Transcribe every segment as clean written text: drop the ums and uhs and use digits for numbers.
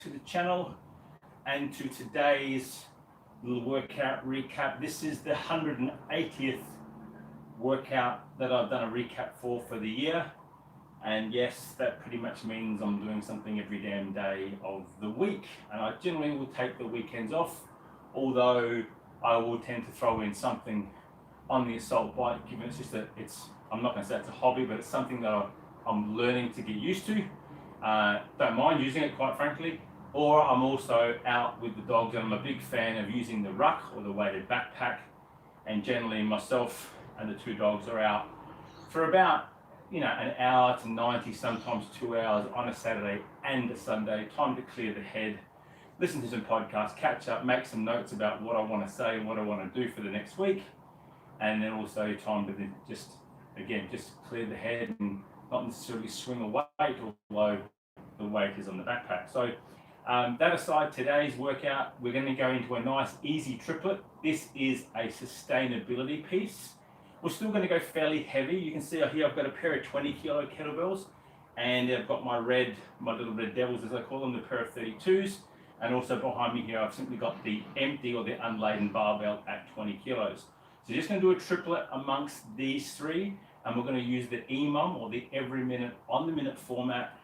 to the channel and to today's little workout recap. This is the 180th workout that I've done a recap for the year, and yes, that pretty much means I'm doing something every damn day of the week, and I generally will take the weekends off, although I will tend to throw in something on the assault bike, given it's just I'm not going to say it's a hobby, but it's something that I'm learning to get used to. Don't mind using it, quite frankly. Or I'm also out with the dogs, and I'm a big fan of using the ruck or the weighted backpack, and generally myself and the two dogs are out for about an hour to 90, sometimes 2 hours on a Saturday and a Sunday. Time to clear the head, listen to some podcasts, catch up, make some notes about what I want to say and what I want to do for the next week, and then also time to just clear the head and not necessarily swing a weight, although the weight is on the backpack. So that aside, today's workout, we're going to go into a nice easy triplet. This is a sustainability piece. We're still going to go fairly heavy. You can see here I've got a pair of 20 kilo kettlebells, and I've got my little red devils, as I call them, the pair of 32s. And also behind me here, I've simply got the empty or the unladen barbell at 20 kilos. So just going to do a triplet amongst these three, and we're going to use the EMOM or the every minute on the minute format,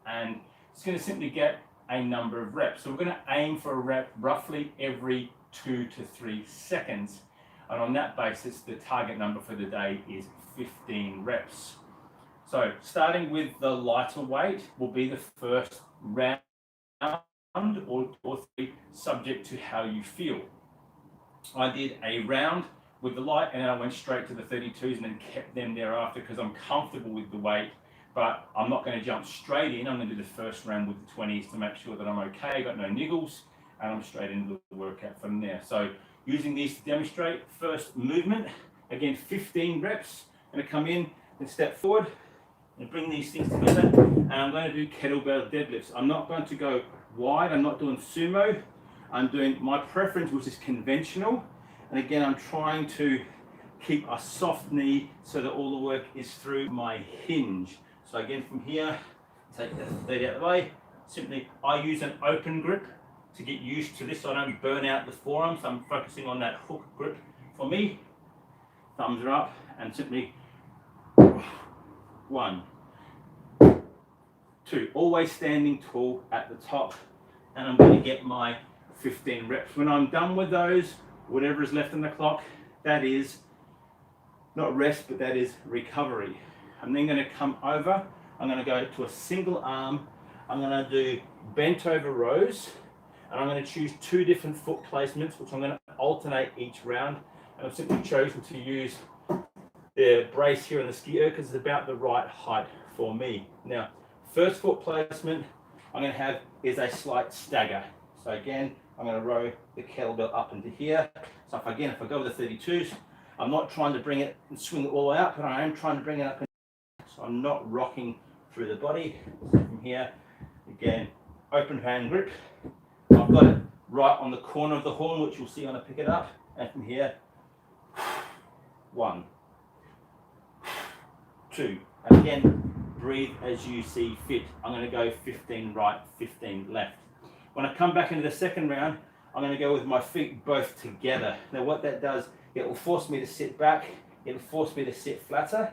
and it's going to simply get a number of reps. So we're going to aim for a rep roughly every 2 to 3 seconds. And on that basis, the target number for the day is 15 reps. So starting with the lighter weight will be the first round or three, subject to how you feel. I did a round with the light, and then I went straight to the 32s and then kept them thereafter because I'm comfortable with the weight, but I'm not going to jump straight in. I'm going to do the first round with the 20s to make sure that I'm okay, got no niggles, and I'm straight into the workout from there. So using these to demonstrate, first movement, again 15 reps. I'm going to come in and step forward and bring these things together, and I'm going to do kettlebell deadlifts. I'm not going to go wide, I'm not doing sumo, I'm doing my preference, which is conventional. And again, I'm trying to keep a soft knee so that all the work is through my hinge. So again, from here, take the 30 out of the way. Simply, I use an open grip to get used to this so I don't burn out the forearm. So I'm focusing on that hook grip for me. Thumbs are up, and simply 1, 2. Always standing tall at the top, and I'm going to get my 15 reps. When I'm done with those, whatever is left on the clock, that is not rest, but that is recovery. I'm then going to come over, I'm going to go to a single arm, I'm going to do bent over rows, and I'm going to choose 2 different foot placements, which I'm going to alternate each round. And I've simply chosen to use the brace here on the skier because it's about the right height for me. Now, first foot placement I'm going to have is a slight stagger. So again, I'm going to row the kettlebell up into here. So if I go with the 32s, I'm not trying to bring it and swing it all out, but I am trying to bring it up. So I'm not rocking through the body. So from here, again, open hand grip. I've got it right on the corner of the horn, which you'll see when I pick it up. And from here, 1, 2. And again, breathe as you see fit. I'm going to go 15 right, 15 left. When I come back into the second round, I'm going to go with my feet both together. Now what that does, it will force me to sit back, it will force me to sit flatter,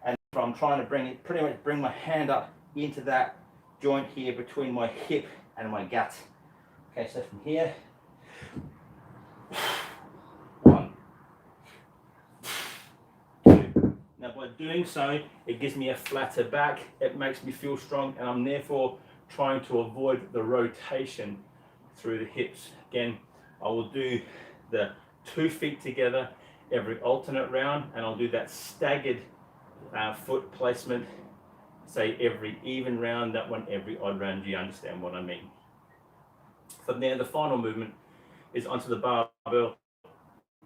and I'm trying to pretty much bring my hand up into that joint here between my hip and my gut. Okay, so from here, 1, 2. Now by doing so, it gives me a flatter back, it makes me feel strong, and I'm therefore trying to avoid the rotation through the hips. Again, I will do the 2 feet together every alternate round, and I'll do that staggered foot placement, say every even round, that one every odd round. Do you understand what I mean? From there, the final movement is onto the barbell,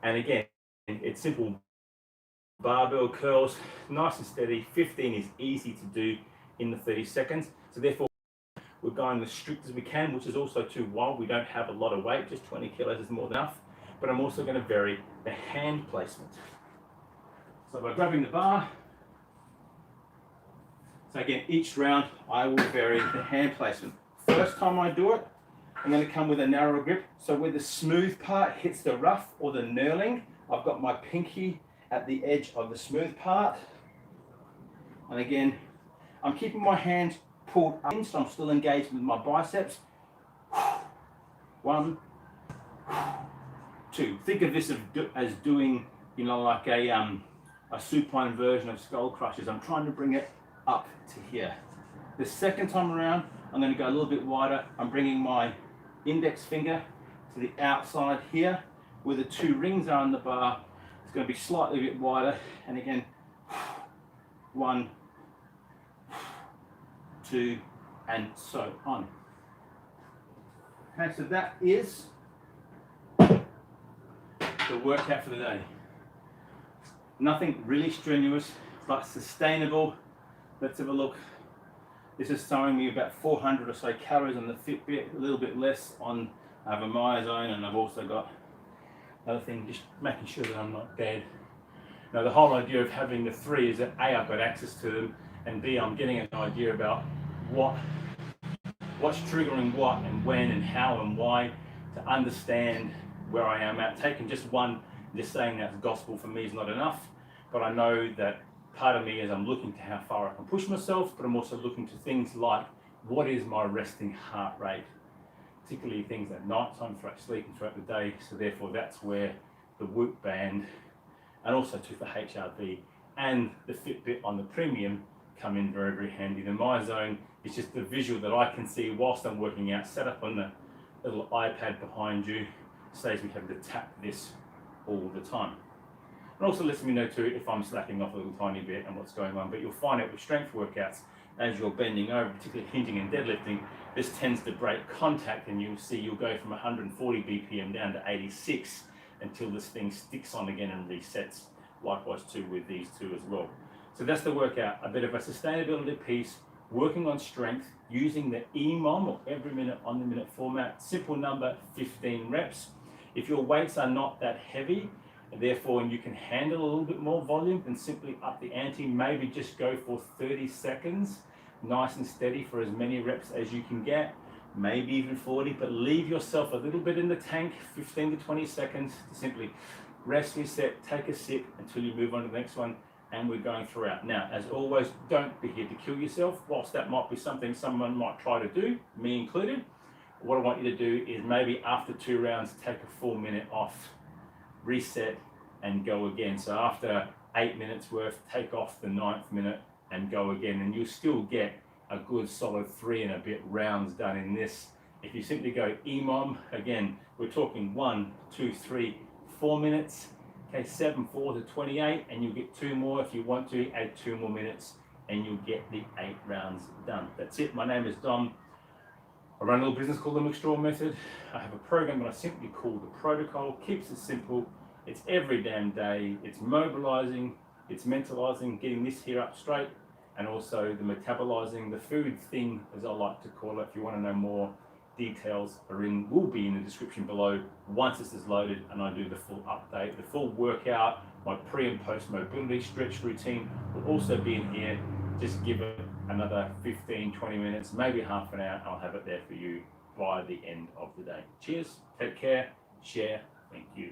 and again, it's simple. Barbell curls, nice and steady. 15 is easy to do in the 30 seconds, so therefore we're going as strict as we can, which is also too wild. We don't have a lot of weight, just 20 kilos is more than enough. But I'm also going to vary the hand placement. So by grabbing the bar, so again, each round I will vary the hand placement. First time I do it, I'm going to come with a narrow grip. So where the smooth part hits the rough or the knurling, I've got my pinky at the edge of the smooth part. And again, I'm keeping my hands pulled up, so I'm still engaged with my biceps. 1, 2. Think of this as doing, you know, like a supine version of skull crushes. I'm trying to bring it up to here. The second time around, I'm going to go a little bit wider. I'm bringing my index finger to the outside here, where the 2 rings are on the bar. It's going to be slightly a bit wider, and again, 1, 2, and so on. Okay, so that is the workout for the day. Nothing really strenuous, but sustainable. Let's have a look. This is showing me about 400 or so calories on the Fitbit, a little bit less on the MyZone, and I've also got another thing, just making sure that I'm not dead. Now, the whole idea of having the 3 is that A, I've got access to them, and B, I'm getting an idea about what's triggering what and when and how and why, to understand where I am at. Taking just one, just saying that's gospel for me is not enough, but I know that part of me is I'm looking to how far I can push myself, but I'm also looking to things like, what is my resting heart rate? Particularly things at night time, throughout sleeping throughout the day. So therefore that's where the Whoop band, and also too for HRV, and the Fitbit on the premium come in very, very handy. The MyZone is just the visual that I can see whilst I'm working out, set up on the little iPad behind you, saves me having to tap this all the time. And also lets me know too if I'm slacking off a little tiny bit and what's going on. But you'll find out with strength workouts, as you're bending over, particularly hinging and deadlifting, this tends to break contact, and you'll see you'll go from 140 BPM down to 86 until this thing sticks on again and resets. Likewise too with these two as well. So that's the workout, a bit of a sustainability piece, working on strength, using the EMOM, or every minute on the minute format, simple number, 15 reps. If your weights are not that heavy, and therefore you can handle a little bit more volume, then simply up the ante, maybe just go for 30 seconds, nice and steady for as many reps as you can get, maybe even 40, but leave yourself a little bit in the tank, 15 to 20 seconds to simply rest, reset, take a sip until you move on to the next one, and we're going throughout. Now, as always, don't be here to kill yourself. Whilst that might be something someone might try to do, me included, what I want you to do is maybe after 2 rounds, take a 4 minute off, reset, and go again. So after 8 minutes worth, take off the 9th minute and go again, and you'll still get a good solid 3 and a bit rounds done in this. If you simply go EMOM, again, we're talking 1, 2, 3, 4 minutes, okay, 7, 4 to 28, and you'll get 2 more if you want to, add 2 more minutes, and you'll get the 8 rounds done. That's it. My name is Dom. I run a little business called the MCSTRAWMethod. I have a program that I simply call the protocol. Keeps it simple. It's every damn day. It's mobilizing, it's mentalizing, getting this here up straight, and also the metabolizing, the food thing, as I like to call it. If you want to know more, details will be in the description below once this is loaded and I do the full update. The full workout, my pre and post mobility stretch routine will also be in here. Just give it another 15, 20 minutes, maybe half an hour. I'll have it there for you by the end of the day. Cheers, take care, share, thank you.